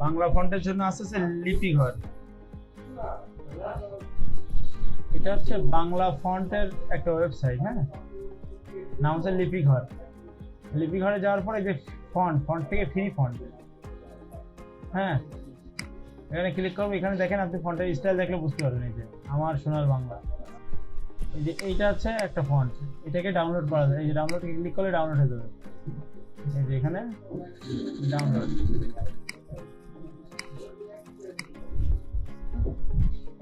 বাংলা ফন্টের জন্য আছে লিপি ঘর। এটা হচ্ছে বাংলা ফন্টের একটা ওয়েবসাইট, হ্যাঁ, নাম হচ্ছে লিপি ঘর। লিপি ঘরে যাওয়ার পরে যে ফন্ট থেকে ফ্রি ফন্ট, হ্যাঁ, এখানে ক্লিক করবো। এখানে দেখেন আপনি ফন্টের স্টাইল দেখলে বুঝতে পারবেন। এই যে আমার সোনার বাংলা, এই যে এইটা হচ্ছে একটা ফন্ট, এটাকে ডাউনলোড করা যায়। এই যে ডাউনলোড ক্লিক করলে ডাউনলোড হয়ে যাবে। এই যে এখানে ডাউনলোড,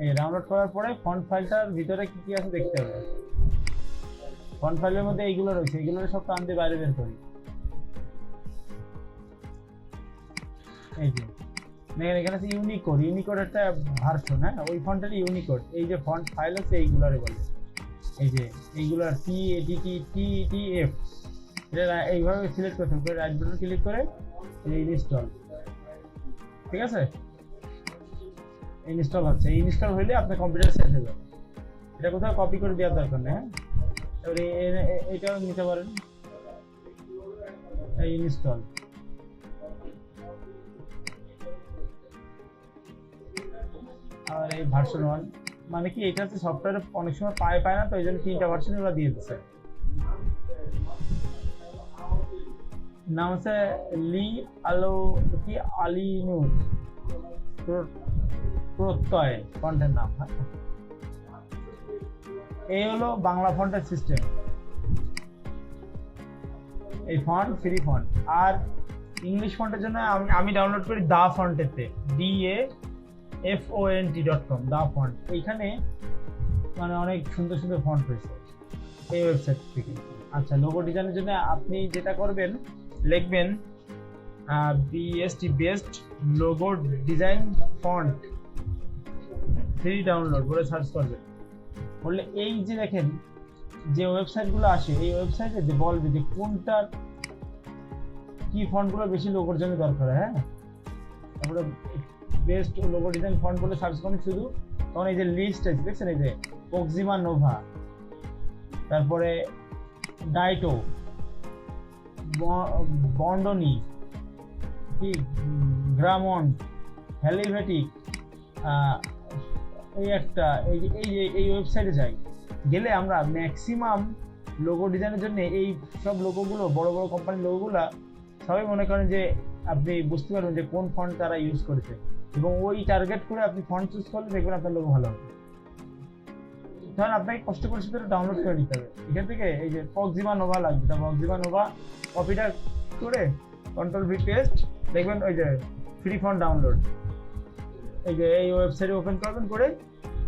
এই ডাউনলোড করার পরে ফন্ট ফাইলটার ভিতরে কি কি আছে দেখতে হবে। ফন্ট ফাইলের মধ্যে এইগুলো রয়েছে, এইগুলো সব টান দিয়ে বাইরে বের করি। এই যে দেখেন এখানে আছে ইউনিকোড, ইউনিকোড একটা ভার্সন, হ্যাঁ, ওই ফন্টের ইউনিকোড। এই যে ফন্ট ফাইল আছে এইগুলারে বলে, এই যে এইগুলার TATTF, এটা এইভাবে সিলেক্ট করতে হবে। রাইট বাটন ক্লিক করে ইনস্টল, ঠিক আছে, ইনস্টল হচ্ছে। ইনস্টল হইলে আপনার কম্পিউটার সেট হয়ে যাবে। এটা কোথাও কপি করে দেওয়ার দরকার নেই, হ্যাঁ। এবারে এটাও নিতে পারেন, এই ইনস্টল। আর এই ভার্সন 1 মানে কি, এটা হচ্ছে সফটওয়্যারে অনেক সময় পায় না, তো এই জন্য 3টা ভার্সন ওরা দিয়ে দিচ্ছে। নাম হচ্ছে আলিনুর প্রত্যয় ফন্টের নাম, হ্যাঁ। এই হলো বাংলা ফন্টের সিস্টেম। এই ফন্ট ফ্রি ফন্ট। আর ইংলিশ ফন্টের জন্য আমি ডাউনলোড করি দা ফন্টেতে, DAFont.com, দা ফন্ট। এইখানে মানে অনেক সুন্দর সুন্দর ফন্ট রয়েছে এই ওয়েবসাইট থেকে। আচ্ছা, লোগো ডিজাইনের জন্য আপনি যেটা করবেন, লিখবেন best logo design font free download বলে সার্চ করবেন। বললে এই যে দেখেন যে ওয়েবসাইটগুলো আসে, এই ওয়েবসাইটে বলবে যে কোনটার কি ফন্টগুলো বেশি লোগোর জন্য দরকার, হ্যাঁ। তারপরে বেস্ট লোগো ডিজাইন ফন্ট বলে সার্চ করেন শুধু, তখন এই যে লিস্ট আছে দেখছেন, এই যে প্রক্সিমা নোভা, তারপরে ডাইটো, বন্ডনি, কি গ্রামন্ড, হেলিভেটিক, এই একটা এই ওয়েবসাইটে যাই, গেলে আমরা ম্যাক্সিমাম লোগো ডিজাইনের জন্য এই সব লোগোগুলো, বড় বড় কোম্পানির লোগোগুলো সবাই মনে করেন যে আপনি বুঝতে পারবেন যে কোন ফন্ট তারা ইউজ করেছে, এবং ওই টার্গেট করে আপনি ফন্ট চুজ করলে দেখবেন আপনার লোগো ভালো হবে। ধরেন আপনাকে কষ্ট করে সেটা ডাউনলোড করে নিতে হবে। এখান থেকে এই যে প্রক্সিমা নোভা লাগবে, তা প্রক্সিমা নোভা কপিটা করে Ctrl+V পেস্ট, দেখবেন ওই যে ফ্রি ফন্ট ডাউনলোড। এই যে এই ওয়েবসাইটে ওপেন করবেন, করে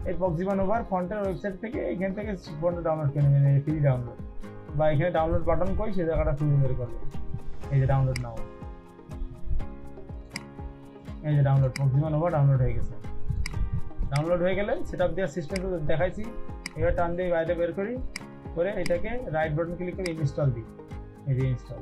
এই প্রক্সিমা নোভার ফন্টের ওয়েবসাইট থেকে এখান থেকে ফন্ট ডাউনলোড করে নেবেন, এই ফ্রি ডাউনলোড, বা এখানে ডাউনলোড বাটন কই সেই জায়গাটা খুঁজে বের করবেন। এই যে ডাউনলোড নাও, এই যে ডাউনলোড প্রক্সিমা নোভা ডাউনলোড হয়ে গেছে। ডাউনলোড হয়ে গেলে সেটআপ দেওয়ার সিস্টেম তো দেখাইছি। এবার টান দিয়ে বাইরে বের করি, করে এটাকে রাইট বাটন ক্লিক করে ইনস্টল দিই। এই যে ইনস্টল।